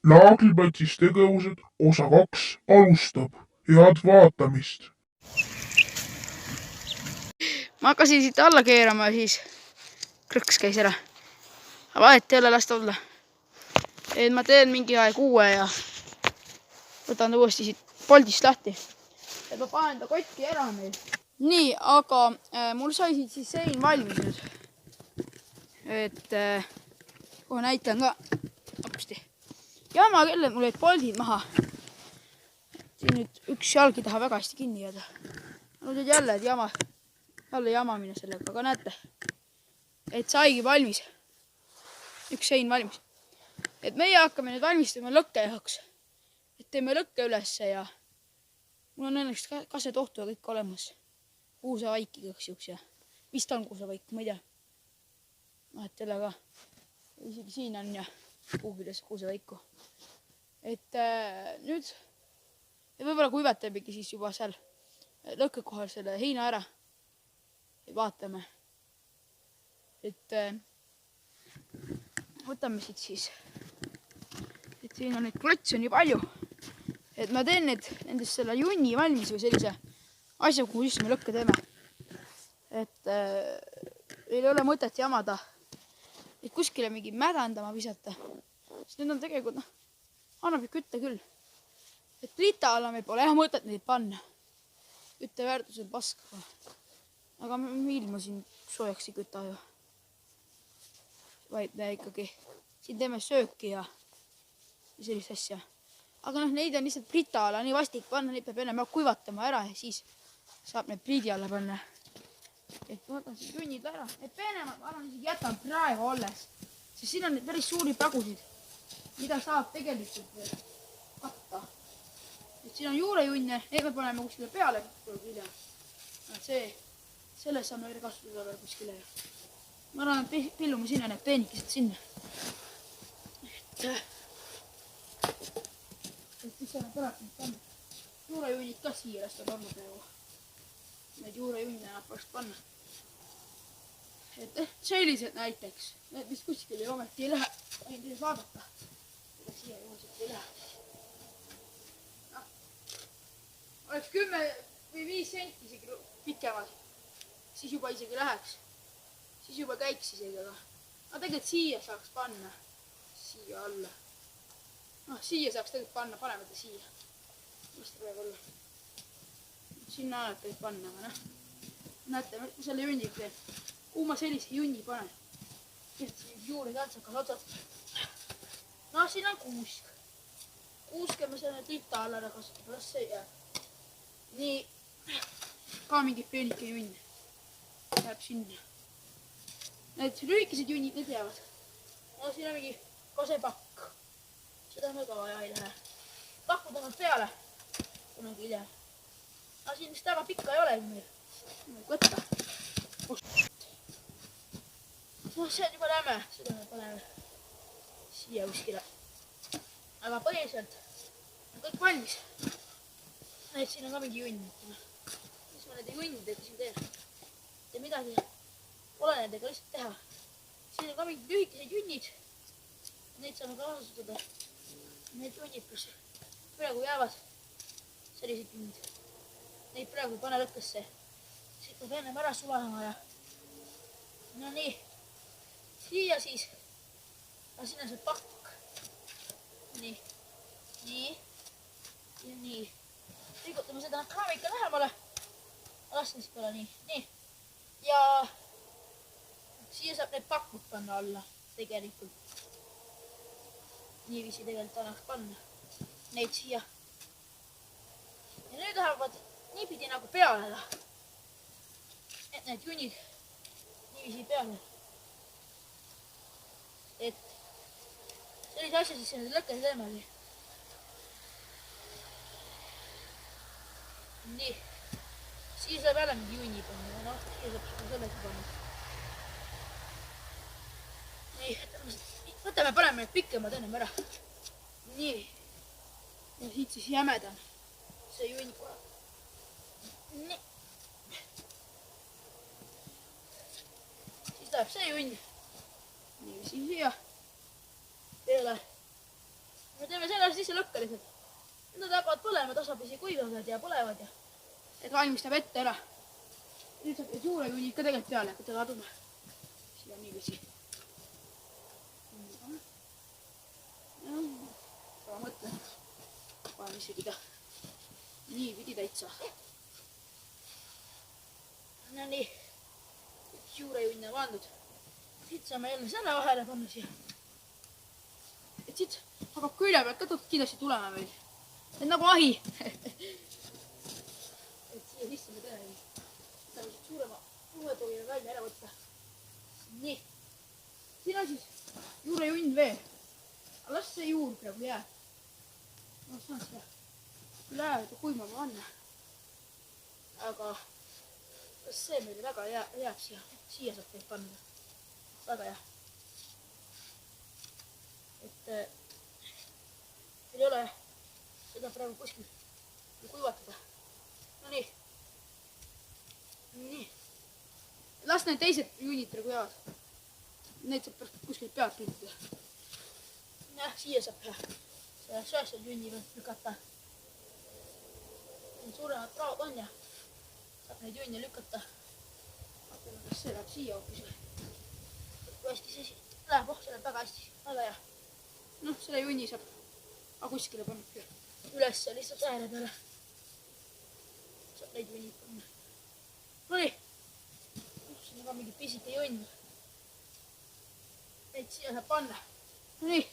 Laagriplatsis tegevused osa 2 alustab. Head vaatamist! Ma hakkasin siit alla keerama ja siis krõks käis ära. Aga vahet ei ole, las ta olla. Et ma teen mingi aeg uue ja võtan ta uuesti siit poldist lahti. Et ma panen ta kotti ära meil. Nii, aga mul sai siit siis sein valmis nüüd. Et kohe näitan ka. Hopsti. Jama kelle, mul jäid poldid maha. Siin nüüd üks jalg ei taha väga hästi kinni jääda. Nüüd jälle jamamine sellega, aga näete. Et saigi valmis. Üks sein valmis. Et meie hakkame nüüd valmistama lõkke jaoks. Et teeme lõkke ülesse ja mul on õnneks kasetohtu ja kõik olemas. Kuusevaik igaks juhuks ja vist on kuusevaik, ma ei tea. Vahet ei ole ka. Isegi siin on ja kuhugides kuusevaiku. Et nüüd ja võib-olla kuivatamegi siis juba seal lõkke kohal selle heina ära. Ja vaatame. Et võtame siit siis. Et siin on neid klotse nii palju. Et ma teen nendest selle junni valmis või sellise asja, kuhu sisse me lõkke teeme. Et ei ole mõtet jamada. Et kuskile mingi mädandama visata. Sest need on tegelikult, annab ju kütte küll. Et plita alla meil pole mõtet neid panna. Kütte väärtus on paska. Aga ilma siin soojaks ei küta ju. Vaid me ikkagi siin teeme sööki ja sellist asja. Aga neid on lihtsalt plita alla nii vastik panna, neid peab enne kuivatama ära ja siis saab need pliidi alla panna. Et võtan siis junnid ära. Need peenemad ma arvan isegi jätan praegu alles. Sest siin on need päris suuri pragusid, mida saab tegelikult katta. Et siin on juurejunne, need me paneme kuskile peale. Selles saame veel kasutada veel kuskile. Ma arvan, et pillume sinna need peenikesed sinna. Et siis saame pärast nüüd panna. Juurejunnid ka siia lasta panna praegu. Need juurejunne annab pärast panna. Et sellised näiteks. Need vist kuskil ei ometi ei lähe. Võin teile vaadata. Ega siia juurselt ei lähe. Oleks 10 või 5 senti isegi pikemad. Siis juba isegi läheks. Siis juba käiks isegi. Aga tegelikult siia saaks panna. Siia alla. Siia saaks tegelikult panna. Paneme ta siia. Mis ta peab olla? Sinna annab võib panna. Näete, selle junniga teen. Kuhu ma sellise junni panen? Juurid altsakas otsad. Siin on kuusk. Kuuske me selle plita alla ära kasutada. Las see jääb. Nii. Ka mingi peenike junn. Jääb sinna. Need lühikesed junnid, need jäävad. Siin on mingi kasepakk. Seda me ka vaja ei lähe. Pakku tõmmad peale. Kunagi hiljem. Siin vist väga pikka ei ole meil. Võtta. See on juba lämme. Seda me paneme siia kuskile. Aga põhiliselt on kõik valmis. Need siin on ka mingi junn. Mis ma nende junnidega siin teen? Ja midagi pole nendega lihtsalt teha. Siin on ka mingid lühikesed junnid. Neid saame ka kasutada. Need junnid, kus praegu jäävad sellised junnid. Neid praegu ei pane lõkkesse. Siit peab ennem ära sulanema ja no nii. Siia siis. Aga siin on see pakk. Nii. Nii. Ja nii. Liigutame seda kraamika lähemale. Lasen siis peale nii. Nii. Ja siia saab need pakud panna alla. Tegelikult. Niiviisi tegelikult annaks panna. Neid siia. Ja nüüd lähevad niipidi nagu peale. Et need junnid niiviisi peale. Et sellise asja siis selle lõkke teemagi. Nii. Siia saab jälle mingi junni panna. Siia saab sellegi panna. Nii. Võtame, paneme need pikemad ennem ära. Nii. Ja siit siis jämedan. See junn kohe. Nii. Siis läheb see junn. Nii, siia. Peale. me teeme selle sisse lõkke lihtsalt. Nad hakkavad põlema, tasapisi kuivavad ja põlevad ja et valmistab ette ära. Nüüd saab need juurejuunid ka tegelikult peale hakata kaduma. Siia niiviisi. Ma mõtlen. Panen isegi ta nii pidi täitsa. No nii. Juurejunn on pandud. Siit saame jälle selle vahele panna siia. Et siit hakkab külje pealt ka kindlasti tulema meil. Et nagu ahi. Et siia sisse me teeme. Võtame siit suurema uuetoogile välja ära võtta. Nii. Siin on siis juurejunn veel. Aga las see juur praegu jääb. Ma saan seda läheda kuimama panna. Aga kas see meile väga jääb siia? Siia saab teid panna. Väga hea. Et meil ei ole seda praegu kuskil kuivatada. No nii. Nii. Las need teised juunid praegu jäävad. Need saab kuskil pealt pildida. Jah, siia saab see söösel junni pealt lükata. Suuremad praod on ja saab neid junne lükata. Vaatame, kas see läheb siia hoopis. Kui hästi see läheb, see läheb väga hästi. Väga hea. Noh, selle junni saab kuskile panna üles lihtsalt ääre peale. Saab neid junnid panna. Nonii. Siin on ka mingi pisike junn. Neid siia saab panna. Nonii.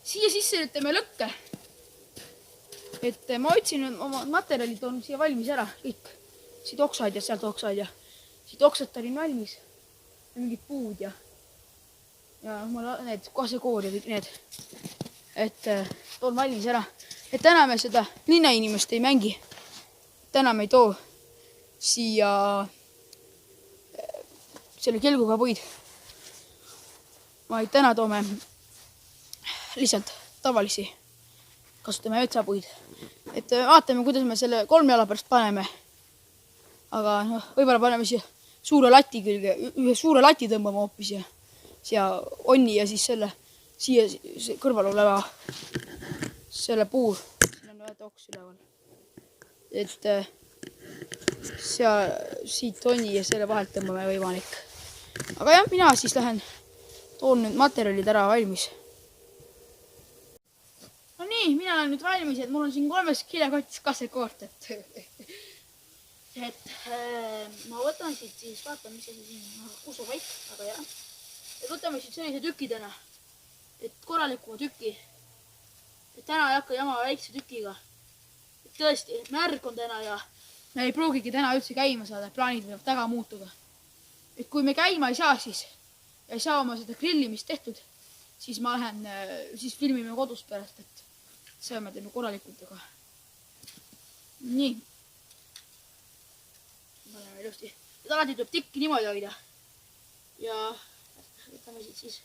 Siia sisse nüüd teeme lõkke. Et ma otsin oma materjalid on siia valmis ära. Kõik. Siit oksaid ja sealt oksaid ja siit oksad olin valmis. Ja mingid puud ja mul need kasekoor ja kõik need. Et toon valmis ära. Et täna me seda linnainimest ei mängi. Täna me ei too siia selle kelguga puid. Vaid täna toome lihtsalt tavalisi. Kasutame metsapuid. Et vaatame, kuidas me selle 3 jala pärast paneme. Aga võib-olla paneme siia suure lati külge. Ühe suure lati tõmbame hoopis ja siia onni ja siis selle siia kõrval oleva selle puu. Siin on ühed oks üleval. Et siit onni ja selle vahelt tõmbame võimalik. Aga jah, mina siis lähen toon nüüd materjalid ära valmis. No nii, mina olen nüüd valmis, et mul on siin 3 kilekotis kasekoort, et ma võtan siit siis, vaatan, mis see siin on, kuusepaik, aga jah. Et võtame siit sellise tükidena, et korralikuma tüki. Et täna ei hakka jama väikse tükiga. Et tõesti, et märg on täna ja me ei pruugigi täna üldse käima saada, plaanid võivad väga muutuda. Et kui me käima ei saa siis ja ei saa oma seda grillimist tehtud, siis ma lähen, siis filmime kodus pärast, et see me teeme korralikult, aga nii. Paneme ilusti. Et alati tuleb tikki niimoodi hoida. Ja võtame siit siis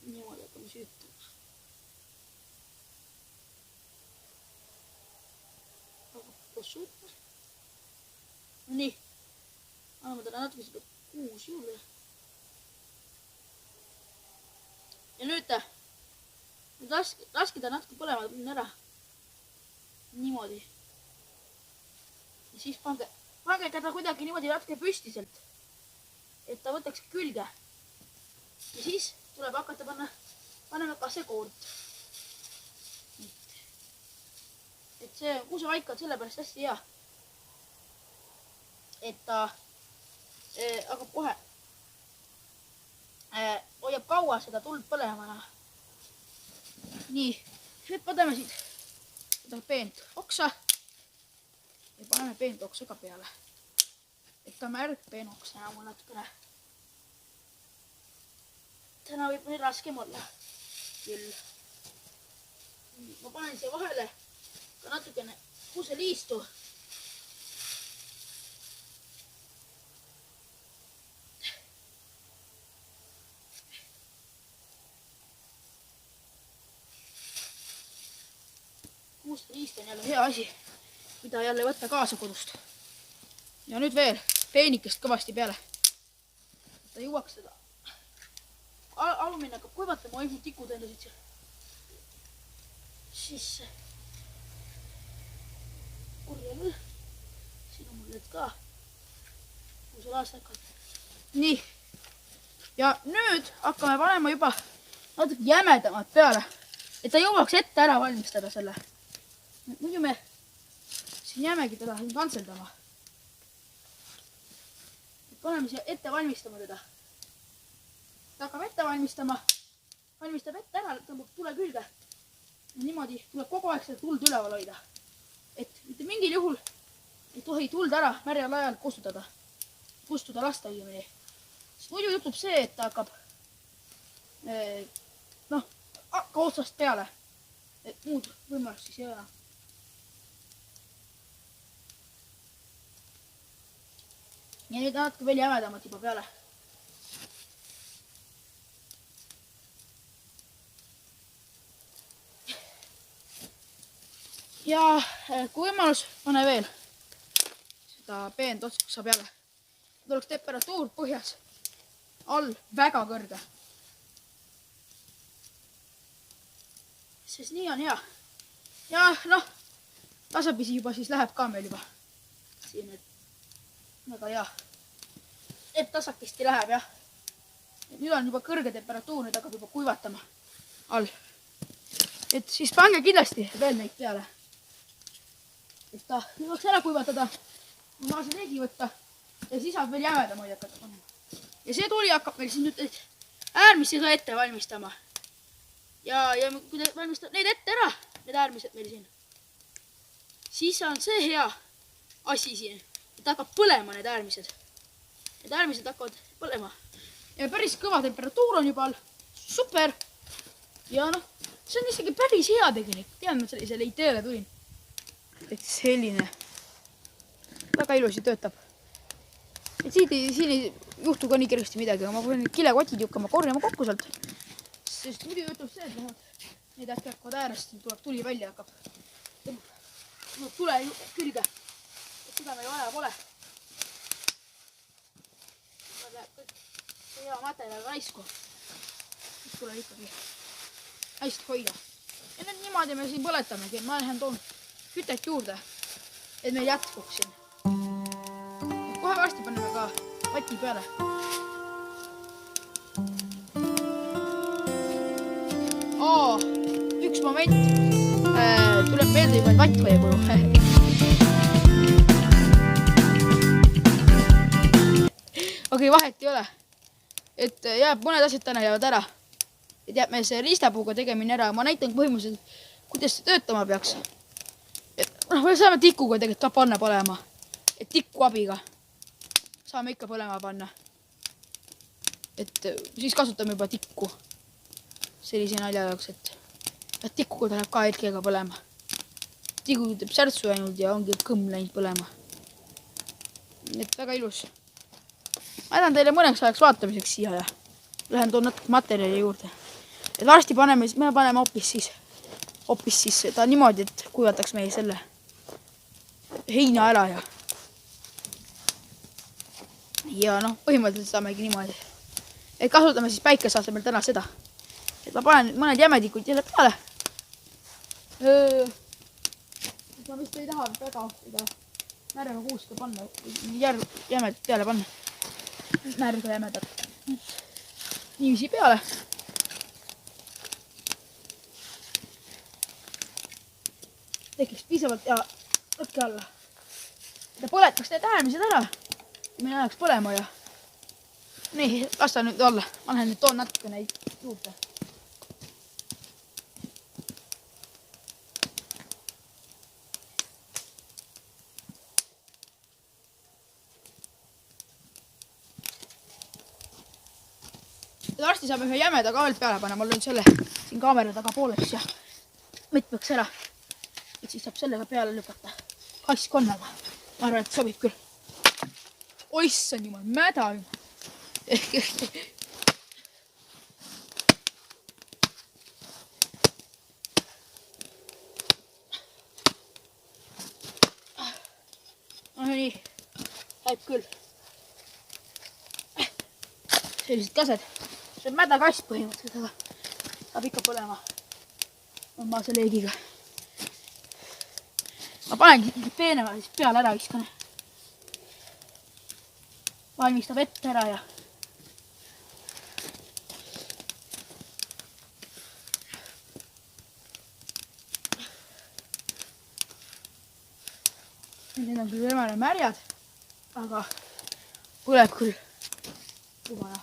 niimoodi hakkame süütama. Koos suutma. No nii. Anname talle natuke seda kuus juurde. Ja nüüd laske ta natuke põlema minna ära. Niimoodi. Ja siis pange ta kuidagi niimoodi natuke püstiselt, et ta võtaks külge. Ja siis tuleb hakata paneme kasekoort. Et see kuusevaik on sellepärast hästi hea, et ta hakkab kohe hoiab kaua seda tuld põlemana. Nii, nüüd paneme siit seda peent oksa ja paneme peent oksa ka peale. Et ta märg peenoks enam on natukene. Täna võib meil raskem olla. Küll. Ma panen siia vahele ka natukene kuuseliistu. Kuuseliist on jälle hea asi, mida jälle võtta kaasa kodust. Ja nüüd veel peenikest kõvasti peale. Ta jõuaks seda. Alumine hakkab kuivatama, hoidnud tikud endasid siia. siis kurja küll. Siin on mul need ka. Kui sul aastad ka. Nii. Ja nüüd hakkame panema juba natuke jämedamad peale, et ta jõuaks ette ära valmistada selle. Muidu me siin jäämegi teda kantseldama. Paneme siia ette valmistama teda. Ta hakkab ette valmistama, valmistab ette ära, tõmbab tule külge. Ja niimoodi tuleb kogu aeg seda tuld üleval hoida. Et mitte mingil juhul ei tohi tuld ära märjal ajal kustuda lasta õigemini. Muidu juhtub see, et ta hakkab hakka otsast peale. Et muud võimalust siis ei ole. Ja nüüd natuke veel jämedamat juba peale. Ja kui võimalus, pane veel seda peent otsa peale. Et oleks temperatuur põhjas all väga kõrge. Sest nii on hea. Ja tasapisi juba siis läheb ka meil juba. Siin, et väga hea. Et tasakesti läheb, jah. Et nüüd on juba kõrge temperatuur, nüüd hakkab juba kuivatama all. Et siis pange kindlasti veel neid peale. Et ta jõuaks ära kuivatada, normaalse leegi võtta ja siis saab veel jämedama hakata panema. Ja see tuli hakkab meil siin nüüd äärmisi ka ette valmistama. Ja kui te valmistab neid ette ära, need äärmised meil siin, siis on see hea asi siin, et hakkab põlema need äärmised. Need äärmised hakkavad põlema. Ja päris kõva temperatuur on juba all. Super! Ja see on isegi päris hea tegelikult. Tean, ma sellisele ideele tulin. Et selline väga ilusi töötab. Et siin ei juhtu ka nii kergesti midagi, aga ma pean need kilekotid jukkama korjama kokku sealt. Sest muidu juhtub see, et need äkki hakkavad äärest, tuleb tuli välja hakkab. Tule külge. Et seda meil vaja pole. Läheb kõik hea materjal raisku. Siis tuleb ikkagi hästi hoida. Ja nüüd niimoodi me siin põletamegi. Ma lähen toon kütet juurde, et meil jätkuks siin. Et kohe varsti paneme ka vati peale. Üks moment. Tuleb meelde juba, et vatt hoia koju. Okei, vahet ei ole. Et jääb mõned asjad täna jäävad ära. Et jääb meil see riistapuuga tegemine ära. Ma näitan põhimõtteliselt, kuidas see töötama peaks. Me saame tikuga tegelikult ka panna põlema. Et tikku abiga saame ikka põlema panna. Et siis kasutame juba tikku. Sellise nalja jaoks, et tikuga tuleb ka hetkega põlema. Tiku ütleb särtsu ainult ja ongi kõmm läinud põlema. Et väga ilus. Ma jätan teile mõneks ajaks vaatamiseks siia ja lähen toon natuke materjali juurde. Et varsti paneme hoopis siis ta niimoodi, et kuivataks meie selle heina ära ja põhimõtteliselt saamegi niimoodi. Et kasutame siis päikese asemel täna seda. Et ma panen mõned jämedikud jälle peale. Ma vist ei taha väga seda märga kuuska panna, jämedat peale panna. Märga jämedat. Niiviisi peale. Tekiks piisavalt ja lõkke alla. Ta põletaks need äärmised ära. Meil ajaks põlema ja nii, lasta nüüd olla. Ma lähen nüüd toon natuke neid juurde. Ja varsti saame ühe jämeda ka veel peale panna. Ma löön selle siin kaamera taga pooleks ja mitmeks ära. Et siis saab sellega peale lükata. Kaskkonnaga. Ma arvan, et sobib küll. Oissan jumal, mäda jumal. Nii, läheb küll. Sellised kased. See on mäda kass põhimõtteliselt, aga saab ikka põlema normaalse leegiga. ma panengi peenema siis peale ära viskan. Valmistab ette ära ja need on küll jumala märjad, aga põleb küll jumala.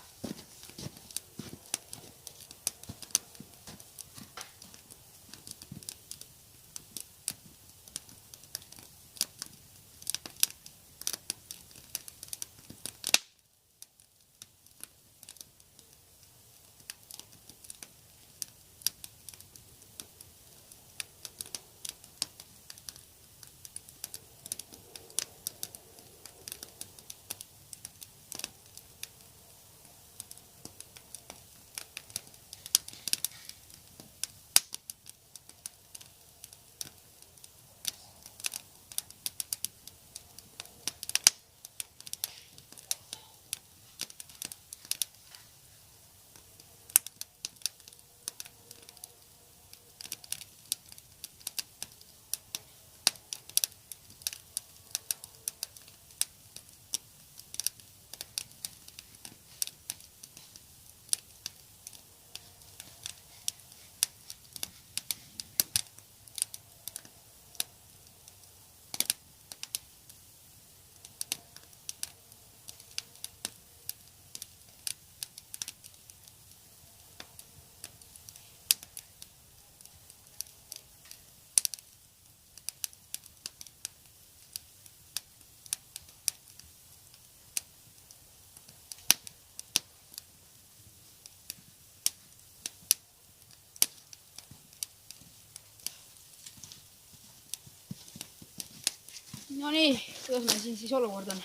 No nii, kuidas meil siin siis olukord on?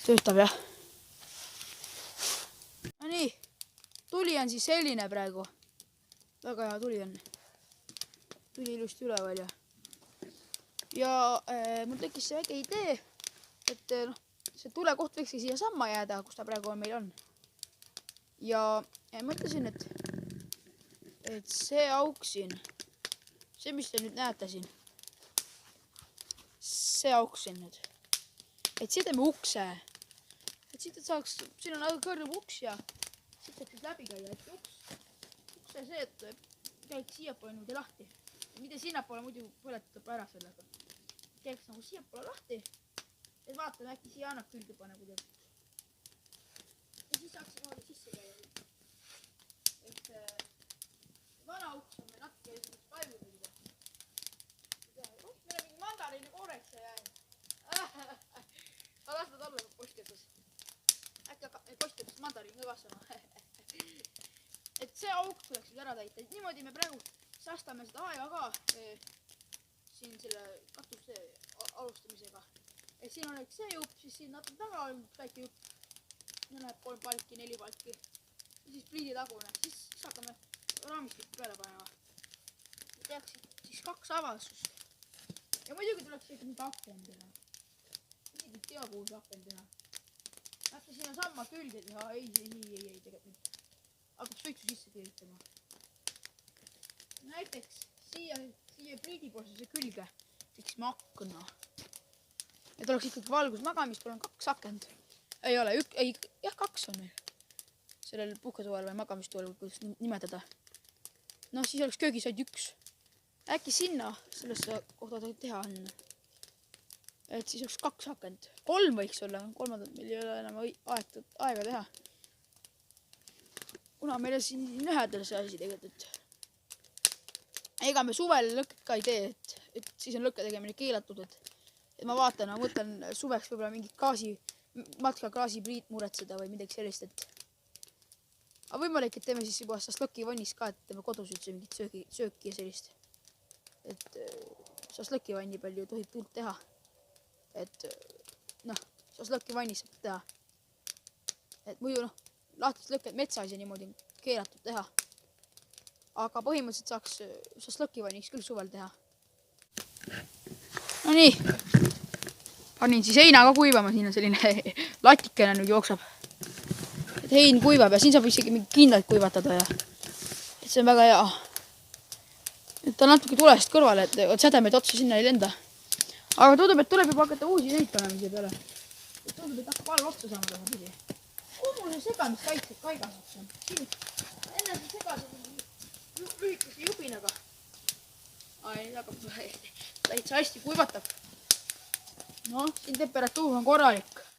Töötab jah? No nii, tuli on siis selline praegu. Väga hea tuli on. Tuli ilusti üleval ja mul tekkis see väike idee, et see tulekoht võikski siia samma jääda, kus ta praegu meil on. Ja mõtlesin, et see auk siin, see mis te nüüd näete siin, see auk siin nüüd, et siia teeme ukse, et siit saaks, siin on kõrgem uks ja siit saaks siis läbi käia, et ukse see, et käiks siiapoole niimoodi lahti, mitte sinnapoole muidu põletab ära sellega, käiks nagu siiapoole lahti, et vaatame äkki siia annab külge pane kuidagi ja siis saaks niimoodi sisse käia, et vana uks on meil natuke esimest palju meil on mingi mandariini kooreks jäänud. Aga las nad olla postketus. Äkki hakkab meil postketus mandariin ka kasvama. Et see auk tuleks nüüd ära täita. Niimoodi me praegu säästame seda aega ka siin selle katuse alustamisega. Et siin oleks see jupp, siis siin natuke taga on väike jupp. Siin läheb 3 palki, 4 palki. Ja siis pliidi tagune. Siis hakkame raamistikku peale panema. Ja tehakse siis 2 avastust. Ja muidugi tuleks ikka nüüd aken teha. Muidugi tea, kuhu see aken teha. Äkki siin on samma külge teha. Ei, tegelikult nüüd. Hakkab suitsu sisse kirjutama. Näiteks siia pliidipoolsuse külge teeksime akna. Et oleks ikkagi valgus magamist, on 2 akent. Ei ole, jah 2 on meil. Sellel puhketuval või magamistuval, kuidas nimetada. No siis oleks köögis ainult 1. Äkki sinna sellesse kohta teha on. Et siis oleks 2 akent. 3 võiks olla, 3 meil ei ole enam aega teha. Kuna meil on siin ühedel see asi tegelikult, et ega me suvel lõket ka ei tee, et siis on lõkke tegemine keelatud, et ma vaatan, ma mõtlen suveks võib-olla mingit matkagaasipliit muretseda või midagi sellist, et aga võimalik, et teeme siis juba šašlõkivannis ka, et teeme kodus üldse mingit sööki ja sellist. Et šašlõkivanni palju tohib tuld teha. Et šašlõkivannis saab teha. Et muidu lahtist lõkked metsas ja niimoodi keelatud teha. Aga põhimõtteliselt saaks šašlõkivanniks küll suvel teha. No nii. Panin siis heina ka kuivama, siin on selline latikene nüüd jooksab. Et hein kuivab ja siin saab isegi mingi kindlaid kuivatada ja et see on väga hea. et ta natuke tulest kõrvale, et sädemeid otsa sinna ei lenda. Aga tundub, et tuleb juba hakata uusi neid panema siia peale. Tundub, et hakkab all otsa saama tema pidi. Kuhu mul see segamiskaitsed kaigas on? Siin enne see segased lühikese jubinaga. Ai, hakkab täitsa hästi kuivatab. Noh, siin temperatuur on korralik.